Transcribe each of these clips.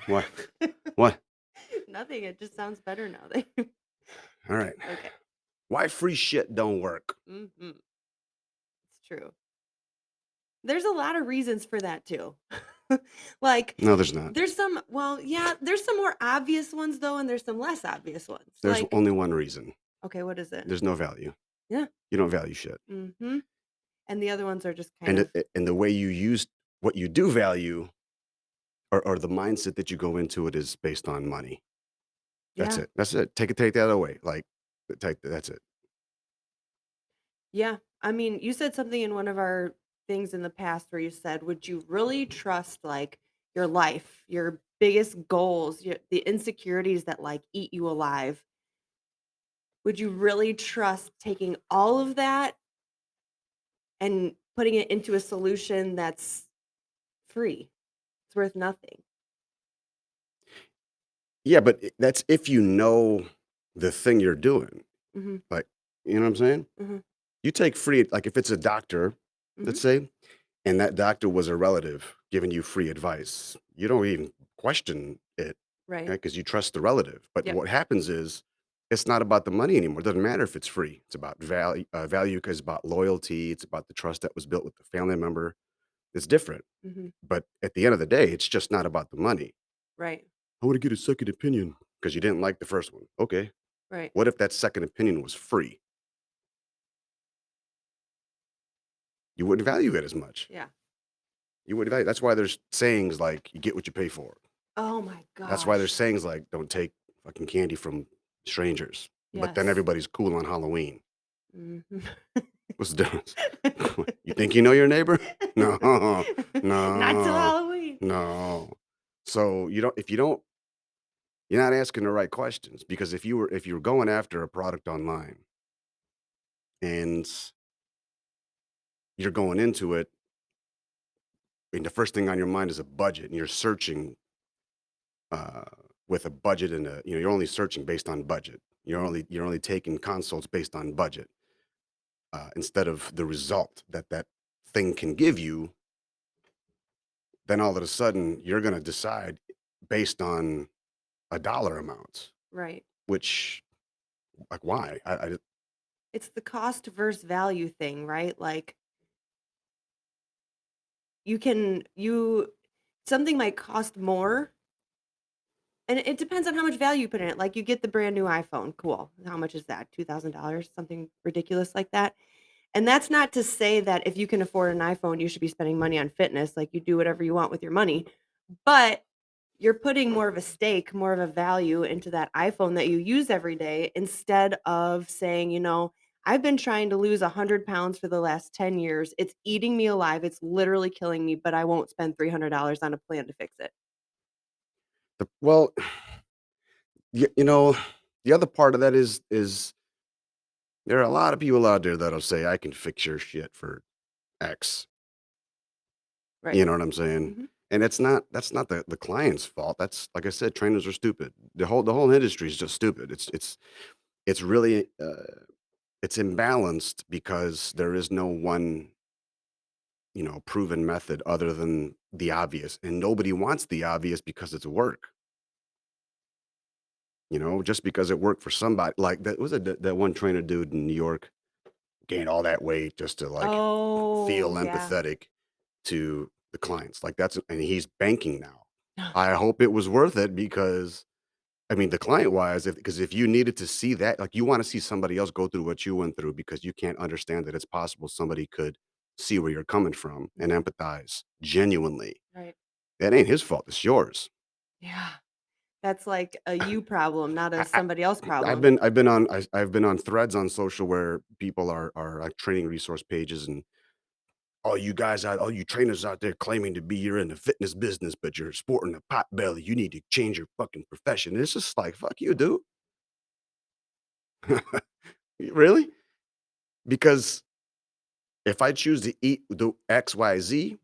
What? What? Nothing, it just sounds better now that you All right. okay. Why free shit don't work? Mhm. It's true. There's a lot of reasons for that too. Like, No, there's not. yeah, there's some more obvious ones though, and there's some less obvious ones. There's Like, only one reason. okay, what is it? There's no value. Yeah. You don't value shit. Mhm. And the other ones are just kind And of and the way you use what you do value or the mindset that you go into it is based on money. That's yeah. it. That's it. Take that away. Like that's it. Yeah. I mean, you said something in one of our things in the past where you said, "Would you really trust like your life, your biggest goals, the insecurities that like eat you alive? Would you really trust taking all of that and putting it into a solution that's free? It's worth nothing." Yeah, but that's if you know the thing you're doing. Mhm. Like, you know what I'm saying? Mhm. You take free like if it's a doctor, Mhm. let's say, and that doctor was a relative giving you free advice, you don't even question it, Right. right? Because you trust the relative. But Yep. what happens is it's not about the money anymore. It doesn't matter if it's free. It's about value. Value because it's about loyalty. It's about the trust that was built with the family member. It's different. Mhm. But at the end of the day, it's just not about the money. Right. I want to get a second opinion because you didn't like the first one. Okay. Right. What if that second opinion was free? You wouldn't value it as much. Yeah. You wouldn't value. That's why there's sayings like "you get what you pay for." Oh my That's why there's gosh. sayings like "don't take fucking candy from strangers," but then Yes. everybody's cool on Halloween. Mhm. What's the difference? You think you know your neighbor? No, Not till no, Halloween. no. So you don't if you don't you're not asking the right questions because if you were going after a product online and you're going into it and the first thing on your mind is a budget and you're searching uh, with a budget and you're only searching based on budget. You're only taking consults based on budget instead of the result that that thing can give you. Then all of a sudden you're going to decide based on a dollar amount, Right. which like why? It's the cost versus value thing, right? Like you something might cost more and it depends on how much value you put in it. Like you get the brand new iPhone, cool. How much is that? $2,000, something ridiculous like that. And that's not to say that if you can afford an iPhone, you should be spending money on fitness, like you do whatever you want with your money. But you're putting more of a stake, more of a value into that iPhone that you use every day instead of saying, I've been trying to lose 100 pounds for the last 10 years. It's eating me alive. It's literally killing me, but I won't spend $300 on a plan to fix it. Well, you know, the other part of that is there are a lot of people out there that'll say I can fix your shit for X. Right. You know what I'm saying? Mhm. And that's not the client's fault. That's like I said, trainers are stupid. The whole industry is just stupid. It's really it's imbalanced because there is no one, proven method other than the obvious. And nobody wants the obvious because it's work. Just because it worked for somebody. Like that was that one trainer dude in New York gained all that weight just to like feel Oh, yeah. empathetic to the clients. Like that's and he's banking now. I hope it was worth it because I mean the client wise, because if you needed to see that, like you want to see somebody else go through what you went through because you can't understand that it's possible somebody could see where you're coming from and Mhm. empathize genuinely. Right. That ain't his fault. It's yours. Yeah. That's like a you problem, not a I, I, somebody else I've problem. been I've been on I've been on threads on social where people are like training resource pages and all you trainers out there claiming to be you're in the fitness business, but you're sporting a pot belly. You need to change your fucking profession. And it's just like, fuck you, dude. Really? Because if I choose to eat the XYZ,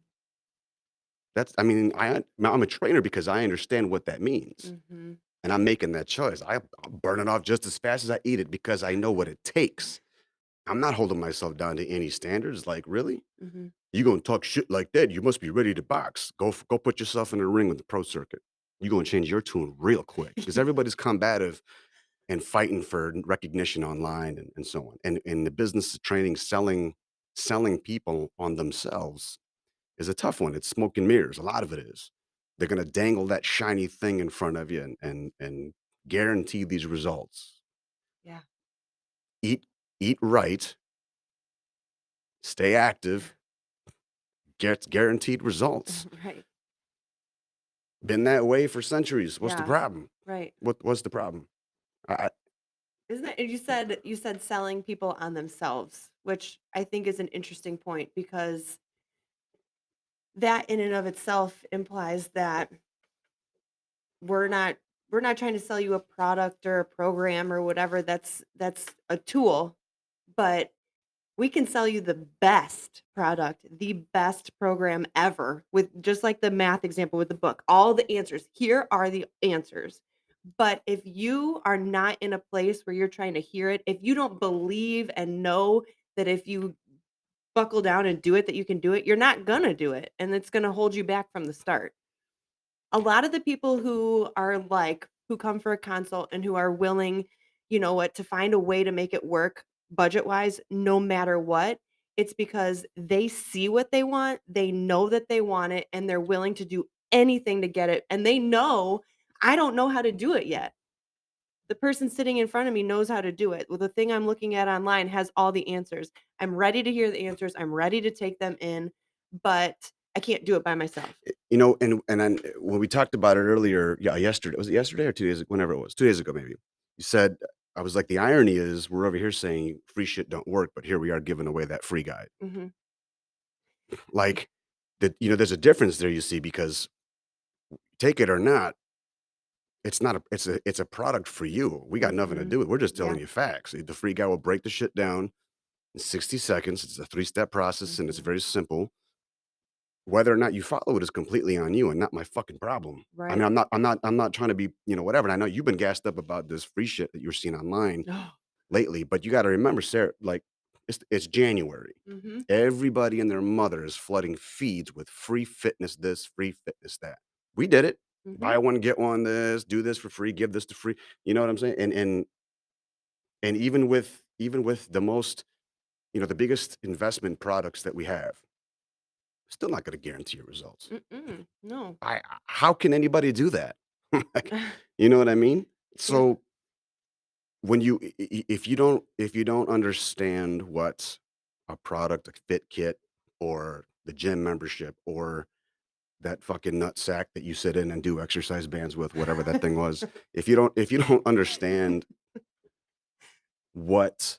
I'm a trainer because I understand what that means. Mhm. And I'm making that choice. I'll burn it off just as fast as I eat it because I know what it takes. I'm not holding myself down to any standards. Like, really? Mhm. You gonna talk shit like that? You must be ready to box. Go put yourself in the ring with the pro circuit. You gonna change your tune real quick because everybody's combative and fighting for recognition online and so on. And the business of training, selling people on themselves is a tough one. It's smoke and mirrors. A lot of it is. They're gonna dangle that shiny thing in front of you and guarantee these results. Yeah. Eat eat right, stay active, get guaranteed results. Right. Been that way for centuries. What's the Yeah. problem? Right. What's the problem? I Isn't it you said selling people on themselves, which I think is an interesting point because that in and of itself implies that we're not we're not trying to sell you a product or a program or whatever. That's a tool, but we can sell you the best product, the best program ever with just like the math example with the book. All the answers. Here are the answers. But if you are not in a place where you're trying to hear it, if you don't believe and know that if you buckle down and do it that you can do it, you're not going to do it and it's going to hold you back from the start. A lot of the people who are like who come for a consult and who are willing, you know what, to find a way to make it work budget-wise no matter what, it's because they see what they want, they know that they want it, and they're willing to do anything to get it, and they know, "I don't know how to do it yet." The person sitting in front of me knows how to do it. Well, the thing I'm looking at online has all the answers. I'm ready to hear the answers, I'm ready to take them in, but I can't do it by myself. and then when we talked about it earlier, yeah, yesterday was it yesterday or 2 days whenever it was, 2 days ago maybe. You said I was like, the irony is we're over here saying free shit don't work, but here we are giving away that free guide. Mhm. Like there's a difference there, you see, because take it or not, it's not a it's a product for you. We got nothing to Mhm. do with it. We're just telling Yeah. you facts. The free guy will break the shit down in 60 seconds. It's a 3-step process and it's Mhm. very simple. Whether or not you follow it is completely on you and not my fucking problem. I mean, Right. I'm not trying to be, whatever. And I know you've been gassed up about this free shit that you're seeing online lately, but you got to remember, Sarah, like it's January. Mhm. Everybody and their mother is flooding feeds with free fitness this, free fitness that. We did it. Mhm. Buy one, get one this, do this for free, give this to free. You know what I'm saying? And even with the most, the biggest investment products that we have, still not going to guarantee your results. Mm-mm. No. How can anybody do that? Like, you know what I mean? Yeah. So when if you don't understand what a product, a fit kit, or the gym membership, or that fucking nut sack that you sit in and do exercise bands with, whatever that thing was, if you don't understand what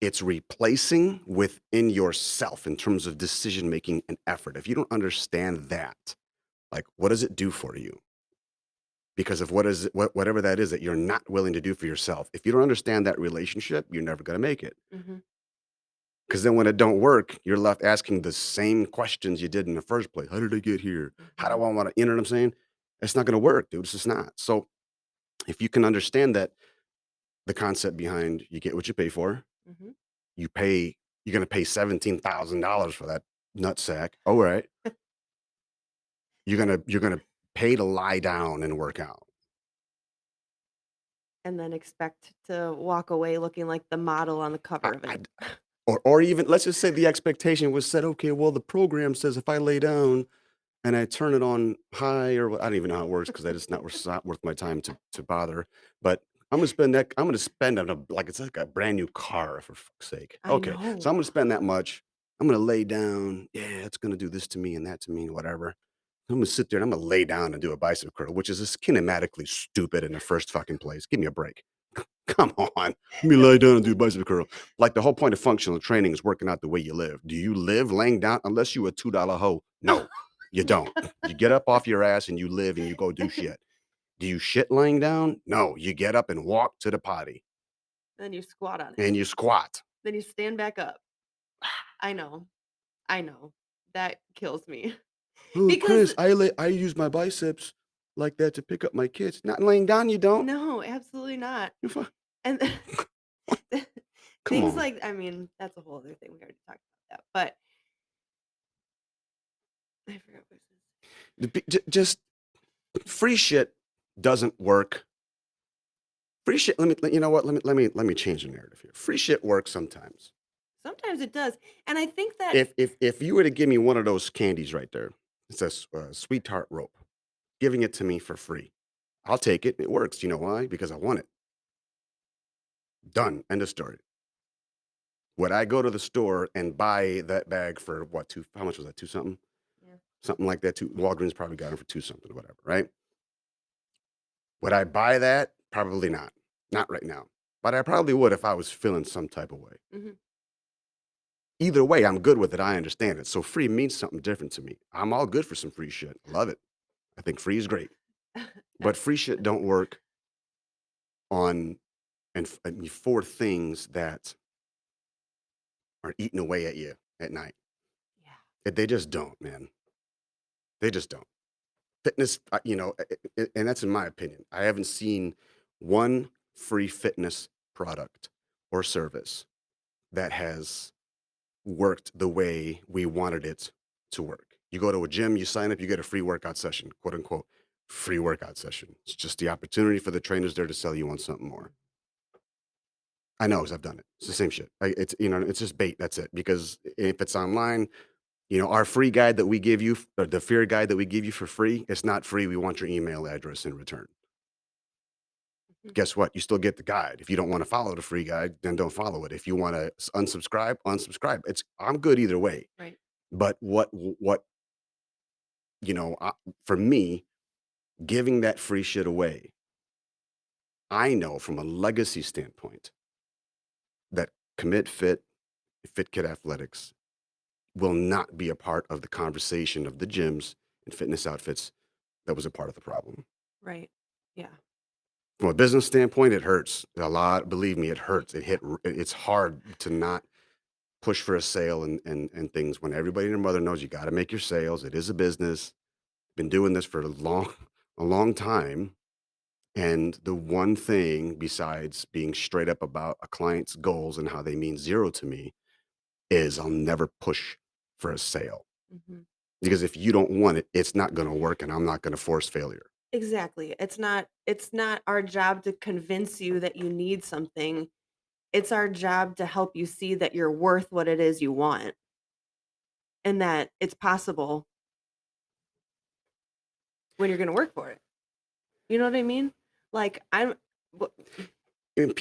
it's replacing within yourself in terms of decision making and effort, if you don't understand that, like, what does it do for you? Because of whatever that is that you're not willing to do for yourself. If you don't understand that relationship, you're never gonna make it. Mhm. Because then when it don't work, you're left asking the same questions you did in the first place. How did I get here? How do Mhm. I wanna, you know what I'm saying? It's not gonna work, dude. It's just not. So if you can understand that the concept behind you get what you pay for, Mhm. you pay you're gonna pay $17,000 for that nut sack. All right. You're gonna pay to lie down and work out. And then expect to walk away looking like the model on the I cover of I it. or even let's just say the expectation was set, okay, well, the program says if I lay down and I turn it on high or I don't even know how it works because it's not worth my time to bother. But I'm gonna spend on a like it's like a brand new car for fuck's sake. I Okay. So know. I'm gonna spend that much. I'm gonna lay down. Yeah, it's gonna do this to me and that to me, whatever. I'm gonna sit there and I'm gonna lay down and do a bicep curl, which is just kinematically stupid in the first fucking place. Give me a break. Come on. Let me lie down and do a bicep curl. Like the whole point of functional training is working out the way you live. Do you live laying down unless you a $2 hoe? No, you don't. You get up off your ass and you live and you go do shit. Do you shit laying down? No, you get up and walk to the potty Then you squat on it. and you squat. Then you stand back up. I know. I know. That kills me. Oh, Because Chris, I use my biceps like that to pick up my kids. Not laying down, you don't. no, absolutely not. You fu- And Come Things on. like I mean, that's a whole other thing. We already talked about that, but I forgot what it was. Just free shit doesn't work. Free shit. You know what? Let me change the narrative here. Free shit works sometimes. Sometimes it does, and I think that If you were to give me one of those candies right there, it says sweet tart rope, giving it to me for free, I'll take it. It works. You know why? Because I want it. Done. End of story. Would I go to the store and buy that bag for what? Two? How much was that? Two something? yeah. Something like that. Two. Walgreens probably got it for two something, whatever. Right? Would I buy that? Probably not. Not right now. But I probably would if I was feeling some type of way. Mhm. Either way, I'm good with it. I understand it. So free means something different to me. I'm all good for some free shit. Love it. I think free is great. But free shit don't work on and for things that are eating away at you at night. Yeah. They just don't, man. They just don't. Fitness, and that's in my opinion. I haven't seen one free fitness product or service that has worked the way we wanted it to work. You go to a gym, you sign up, you get a free workout session, quote unquote, free workout session. It's just the opportunity for the trainers there to sell you on something more. I know, 'cause I've done it. It's the same shit. It's it's just bait. That's it. Because if it's online, our free guide that we give you, or the fear guide that we give you for free, it's not free. We want your email address in return. Mhm. Guess what? You still get the guide. If you don't want to follow the free guide, then don't follow it. If you want to unsubscribe, unsubscribe. I'm good either way. Right. But what you know, I, for me, giving that free shit away, I know from a legacy standpoint that Commit Fit, Fit Kid Athletics will not be a part of the conversation of the gyms and fitness outfits that was a part of the problem. Right. Yeah. From a business standpoint, it hurts a lot. Believe me, it hurts. It's hard to not push for a sale and things when everybody and their mother knows you got to make your sales. It is a business. Been doing this for a long time. And the one thing besides being straight up about a client's goals and how they mean zero to me is I'll never push for a sale. Mhm. Because if you don't want it, it's not gonna work, and I'm not gonna force failure. Exactly. It's not our job to convince you that you need something. It's our job to help you see that you're worth what it is you want and that it's possible when you're gonna work for it. You know what I mean? Like, I'm w And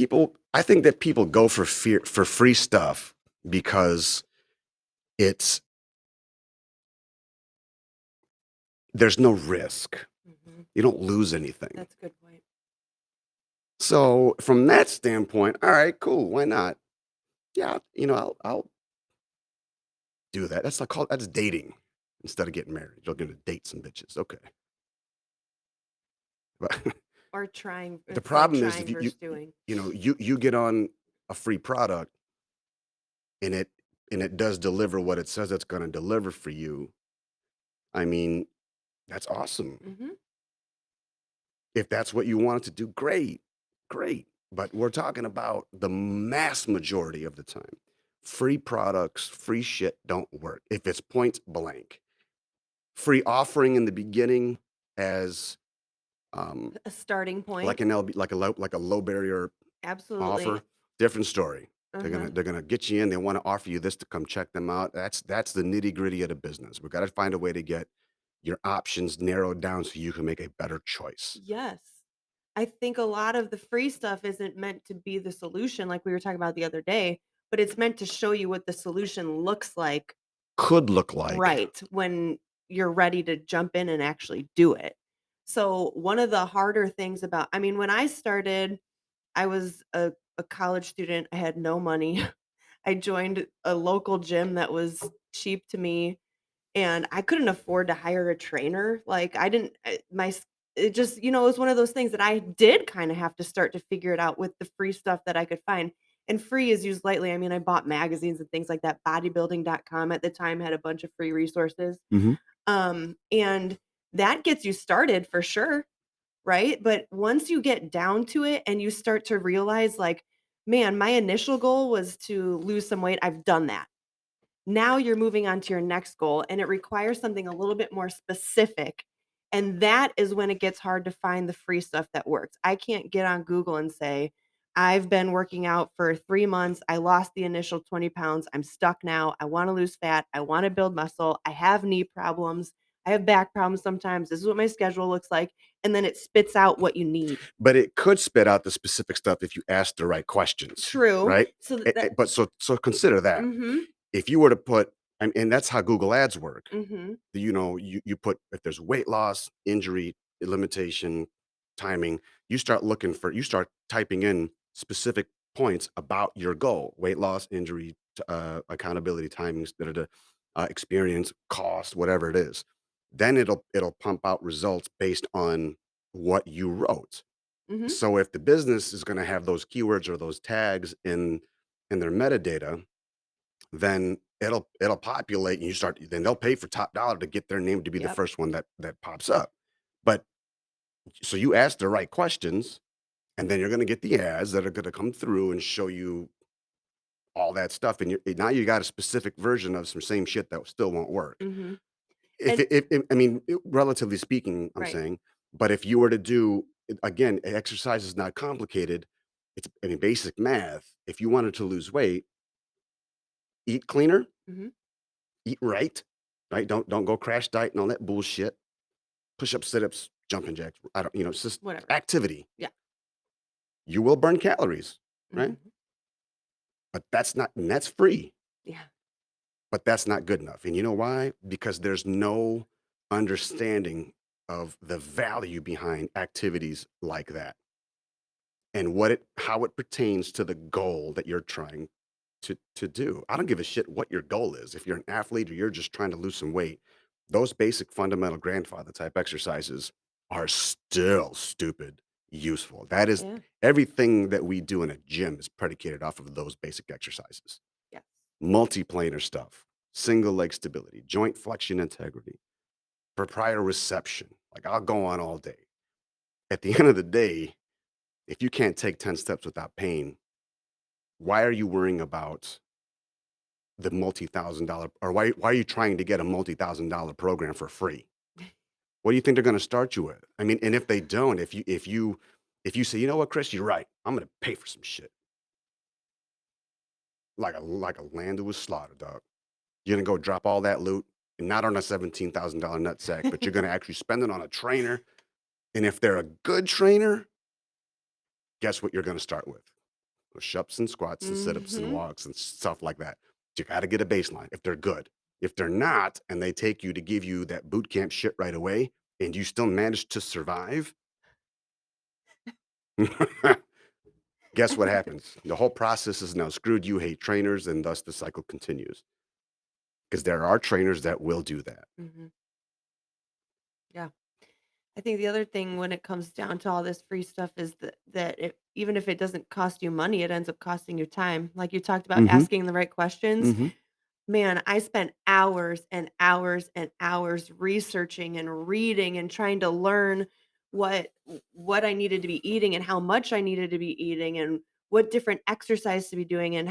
I think that people go for free stuff because it's there's no risk. Mhm. You don't lose anything. That's a good point. So, from that standpoint, all right, cool, why not? Yeah, I'll do that. That's dating instead of getting married. You're gonna date some bitches, okay. But Or trying the it's like problem is if trying versus doing. you get on a free product and it does deliver what it says it's going to deliver for you. I mean, that's awesome. Mhm. If that's what you want it to do, great, great. But we're talking about the mass majority of the time. Free products, free shit don't work if it's point blank. Free offering in the beginning as um, A starting like point. an LB, like a low barrier Absolutely. offer, different story. Uh-huh. They're gonna get you in. They want to offer you this to come check them out. That's the nitty gritty of the business. We got to find a way to get your options narrowed down so you can make a better choice. Yes. I think a lot of the free stuff isn't meant to be the solution like we were talking about the other day, but it's meant to show you what the solution looks like Could look like. right when you're ready to jump in and actually do it. So, one of the harder things about I mean, when I started, I was a college student, I had no money. I joined a local gym that was cheap to me and I couldn't afford to hire a trainer. Like I didn't my it just, it was one of those things that I did kind of have to start to figure it out with the free stuff that I could find. And free is used lightly. I mean, I bought magazines and things like that. Bodybuilding.com at the time had a bunch of free resources. Mhm. And that gets you started for sure, right? But once you get down to it and you start to realize like Man, my initial goal was to lose some weight. I've done that. Now you're moving on to your next goal, and it requires something a little bit more specific, and that is when it gets hard to find the free stuff that works. I can't get on Google and say, "I've been working out for 3 months. I lost the initial 20 pounds. I'm stuck now. I wanna lose fat. I wanna build muscle. I have knee problems. I have back problems sometimes. This is what my schedule looks like," and then it spits out what you need. But it could spit out the specific stuff if you ask the right questions, True. right? So that But so consider that. Mhm, If you were to put and that's how Google Ads work. mhm, You know, you put if there's weight loss, injury, limitation, timing, you start typing in specific points about your goal, weight loss, injury, accountability, timings, da, da, da, experience, cost, whatever it is. Then it'll pump out results based on what you wrote. mhm. So if the business is going to have those keywords or those tags in their metadata, then it'll populate and then they'll pay for top dollar to get their name to be the Yep. first one that pops up. But so you ask the right questions, and then you're going to get the ads that are going to come through and show you all that stuff. And now you got a specific version of some same shit that still won't work. Mhm. And I mean, relatively speaking, I'm right. saying, but if you were to do again, exercise is not complicated. It's I mean, basic math. If you wanted to lose weight, eat cleaner, Mhm. eat right, right? Don't go crash diet and all that bullshit. Push-ups, sit-ups, jumping jacks. I don't, it's just Whatever. activity. Yeah. You will burn calories, right? Mhm. But that's not, and that's free, Yeah. but that's not good enough. And you know why? Because there's no understanding of the value behind activities like that and how it pertains to the goal that you're trying to do. I don't give a shit what your goal is. If you're an athlete or you're just trying to lose some weight, those basic fundamental grandfather type exercises are still stupid useful. That is Yeah. everything that we do in a gym is predicated off of those basic exercises. Yes. Multiplanar stuff, single leg stability, joint flexion integrity, proprioception. Like I'll go on all day. At the end of the day, if you can't take 10 steps without pain, why are you worrying about the multi-thousand dollar or why are you trying to get a multi-thousand-dollar program for free? What do you think they're gonna start you with? I mean, and if they don't, if you say, "You know what, Chris, you're right. I'm gonna pay for some shit." Like a land that was slaughtered, dog. You're gonna go drop all that loot and not on a $17,000 nutsack, but you're gonna actually spend it on a trainer, and if they're a good trainer, guess what you're gonna start with? Push-ups and squats and sit-ups and Mhm. walks and stuff like that. You gotta get a baseline if they're good. If they're not, and they take you to give you that boot camp shit right away, and you still manage to survive, guess what happens? The whole process is now screwed. You hate trainers, and thus the cycle continues. Because there are trainers that will do that. Mhm. Yeah. I think the other thing when it comes down to all this free stuff is that even if it doesn't cost you money, it ends up costing you time. Like you talked about Mhm, asking the right questions. mhm. Man, I spent hours and hours and hours researching and reading and trying to learn what I needed to be eating and how much I needed to be eating and what different exercise to be doing and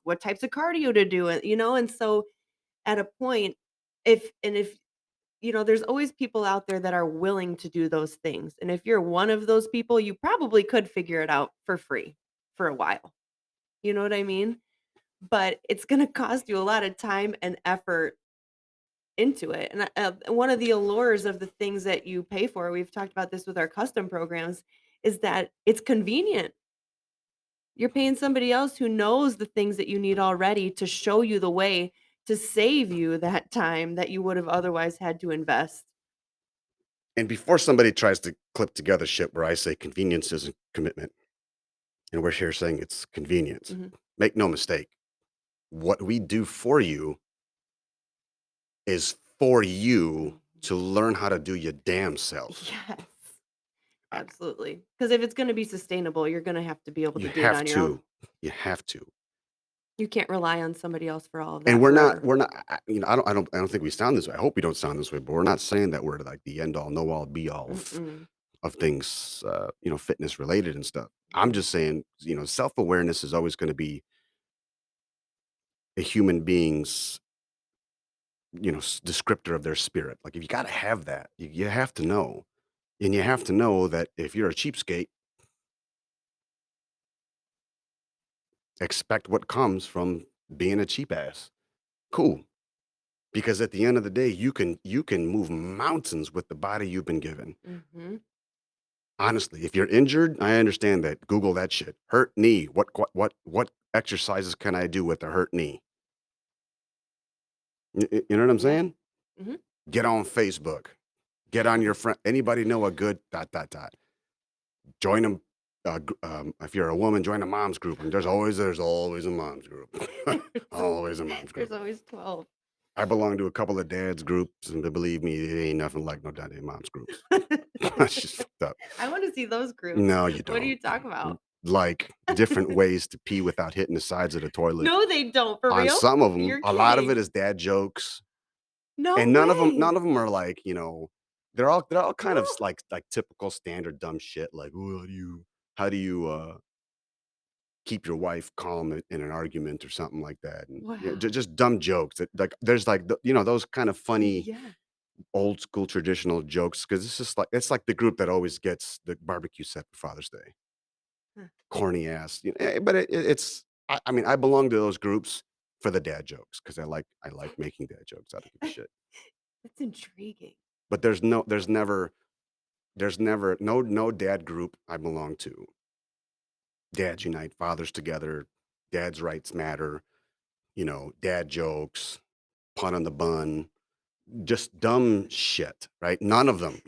what types of cardio to do, and so at a point, if there's always people out there that are willing to do those things, and if you're one of those people, you probably could figure it out for free for a while. You know what I mean? But it's gonna cost you a lot of time and effort into it, and, one of the allures of the things that you pay for, we've talked about this with our custom programs, is that it's convenient. You're paying somebody else who knows the things that you need already to show you the way to save you that time that you would have otherwise had to invest. And before somebody tries to clip together shit where I say convenience isn't commitment, and we're here saying it's convenience, Mhm. make no mistake. What we do for you is for you Mhm. to learn how to do your damn self. Yes, I absolutely. Because if it's gonna be sustainable, you're gonna have to be able You to do it have on your own. to. You have to. You can't rely on somebody else for all of And that forever. we're not I don't think we sound this way. I hope we don't sound this way, but we're not saying that we're like the end all, know all, be all Mm-mm. of things, fitness related and stuff. I'm just saying, self-awareness is always gonna be a human being's, descriptor of their spirit. Like, if you gotta have that, you have to know. And you have to know that if you're a cheapskate, expect what comes from being a cheap ass. Cool. Because at the end of the day, you can move mountains with the body you've been given. Mhm. Honestly, if you're injured, I understand that. Google that shit. Hurt knee. What exercises can I do with a hurt knee? You know what I'm Yeah. saying? Mhm. Get on Facebook. Get on your friend. Anybody know a good dot dot dot? Join them. If you're a woman, join a mom's group. And there's always a mom's group. There's Always a mom's there's group. always 12. I belong to a couple of dads groups, and believe me, it ain't nothing like no goddamn mom's groups. That's just fucked up. I wanna see those groups. No, you What do don't. you talk about? Like different ways to pee without hitting the sides of the toilet. No, they don't. For On real? some of them, You're a lot of it kidding. is dad jokes, and No none of them, way. none of them are like, they're all kind of Well, like typical standard dumb shit. Like, "Ooh, how do you keep your wife calm in an argument or something like that?" And wow. just dumb jokes. That like there's like those kind of funny Yeah. old school traditional jokes because it's like the group that always gets the barbecue set for Father's Day. Huh. Corny ass, but it's I mean, I belong to those groups for the dad jokes because I like making dad jokes. I don't give a shit. That's intriguing. But there's never no dad group I belong to. Dads unite, fathers together, dads rights matter, dad jokes, pun on the bun, just dumb shit, right? None of them,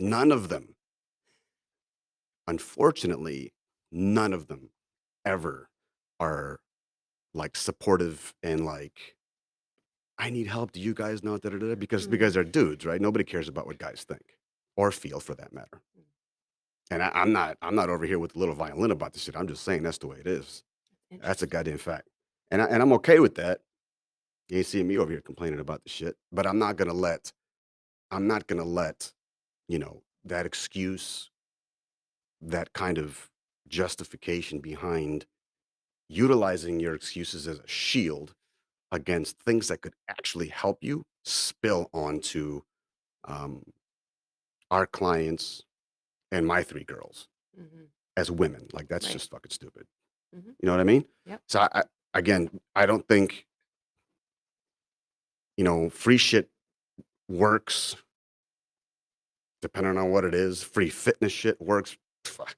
unfortunately, none of them ever are like supportive and like, I need help. Do you guys know? Da, da, da, because Mm, they're dudes, right? Nobody cares about what guys think or feel for that matter. And I'm not over here with a little violin about this shit. I'm just saying that's the way it is. That's a interesting. goddamn fact. And I'm okay with that. You ain't seeing me over here complaining about the shit. But I'm not gonna let, that excuse, that kind of justification behind utilizing your excuses as a shield against things that could actually help you spill onto um, our clients and my three girls Mhm. as women. Like that's Right. just fucking stupid. Mhm. You know what I mean? Yep. So again, I don't think free shit works depending on what it is. Free fitness shit works. Fuck.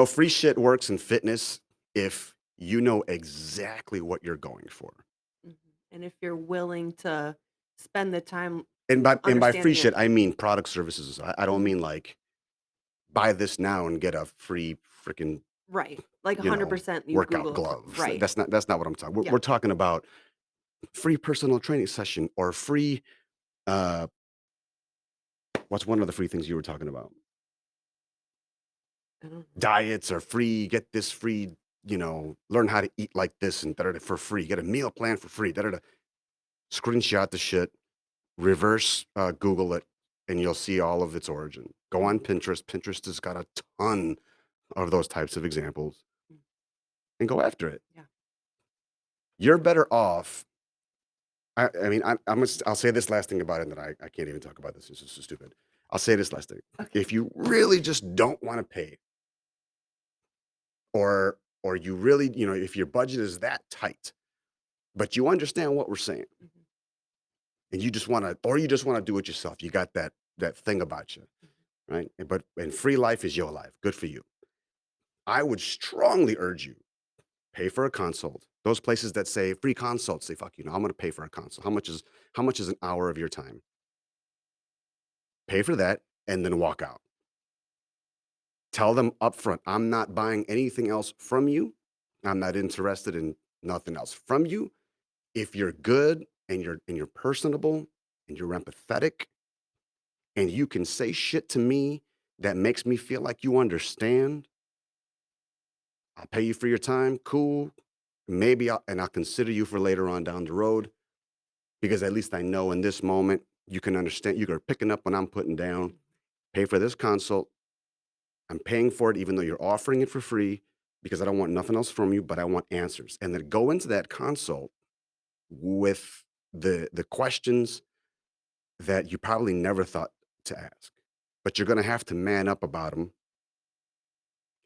Free shit works in fitness if you know exactly what you're going for. Mhm. And if you're willing to spend the time And by free understanding shit, it. I mean product services. I don't Mhm. mean like buy this now and get a free freaking Right. Like you know, 100% you workout Google gloves. right. That's not what I'm talking. We're, Yeah. we're talking about free personal training session or free. Uh, what's one of the free things you were talking about? I don't know. Diets are free. Get this free. Learn how to eat like this and da for free. Get a meal plan for free. Da. Screenshot the shit. Reverse Google it, and you'll see all of its origin. Go on Mhm. Pinterest. Pinterest has got a ton of those types of examples, Mm. and go after it. Yeah. You're better off. I mean, I'll say this last thing about it, and then I can't even talk about this. This is so stupid. I'll say this last thing. Okay. If you really just don't want to pay, or you really, if your budget is that tight, but you understand what we're saying, Mhm. and you just want to do it yourself. You got that thing about you, Mhm. right? And free life is your life. Good for you. I would strongly urge you pay for a consult. Those places that say free consults, say fuck you. No, I'm going to pay for a consult. How much is an hour of your time? Pay for that and then walk out. Tell them upfront, I'm not buying anything else from you. I'm not interested in nothing else from you. If you're good and you're personable and you're empathetic and you can say shit to me that makes me feel like you understand, I'll pay you for your time. Cool. Maybe I'll consider you for later on down the road because at least I know in this moment you can understand. You're picking up what I'm putting down. Mhm. Pay for this consult. I'm paying for it even though you're offering it for free because I don't want nothing else from you, but I want answers. And then go into that consult with the questions that you probably never thought to ask. But you're gonna have to man up about them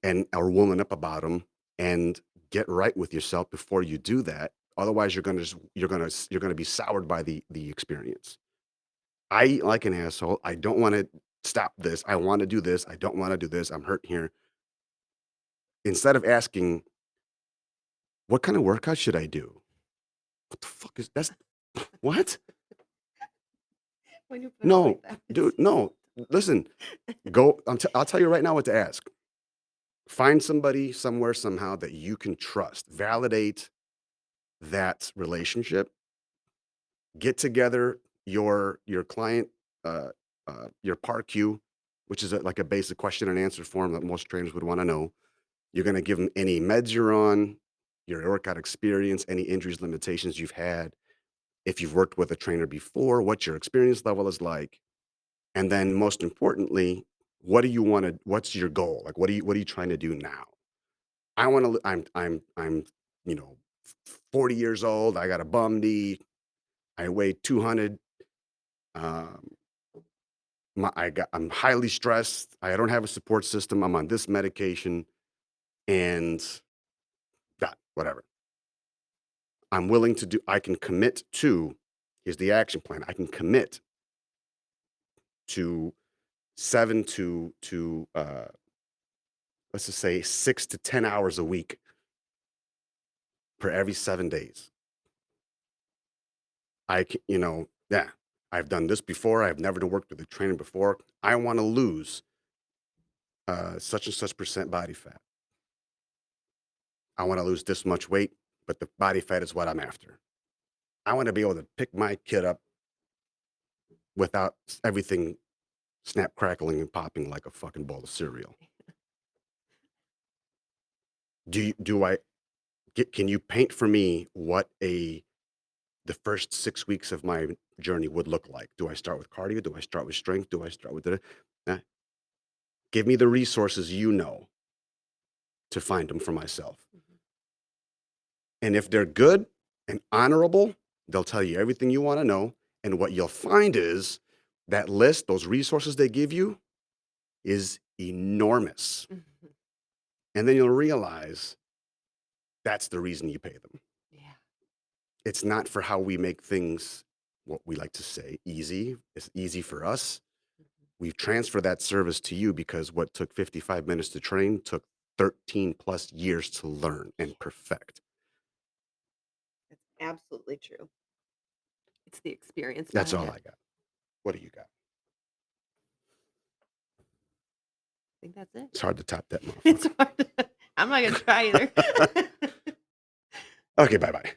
and or woman up about them and get right with yourself before you do that. Otherwise, you're gonna be soured by the experience. I eat like an asshole. I don't want to stop this. I want to do this. I don't want to do this. I'm hurt here. Instead of asking, what kind of workout should I do? What the fuck is that's what? When you put it No, like that, dude, it's no. Listen, I'll tell you right now what to ask. Find somebody somewhere somehow that you can trust. Validate that relationship. Get together your client, your PAR-Q, which is like a basic question and answer form that most trainers would want to know. You're going to give them any meds you're on, your workout experience, any injuries, limitations you've had. If you've worked with a trainer before, what your experience level is like, and then most importantly, what do you want to? What's your goal? Like, what are you trying to do now? I want to. I'm you know 40 years old. I got a bum knee. I weigh 200. Um, I'm highly stressed. I don't have a support system. I'm on this medication, and God, whatever. I'm willing to do. I can commit to. Here's the action plan. I can commit to 7 to let's just say 6 to 10 hours a week for every 7 days. Yeah, I've done this before. I've never worked with a trainer before. I want to lose such and such percent body fat. I want to lose this much weight, but the body fat is what I'm after. I want to be able to pick my kid up without everything snap, crackling, and popping like a fucking bowl of cereal. Do I can you paint for me what the first 6 weeks of my journey would look like? Do I start with cardio? Do I start with strength? Do I start with give me the resources to find them for myself. Mhm. And if they're good and honorable, they'll tell you everything you want to know. And what you'll find is that list, those resources they give you, is enormous. Mhm. And then you'll realize that's the reason you pay them. Yeah. It's not for how we make things, what we like to say, easy. It's easy for us. Mhm. We've transferred that service to you because what took 55 minutes to train took 13 plus years to learn and perfect. It's absolutely true. It's the experience That's behind all it. I got. What do you got? I think that's it. It's hard to top that It's motherfucker. hard. I'm not gonna try either. Okay, bye-bye.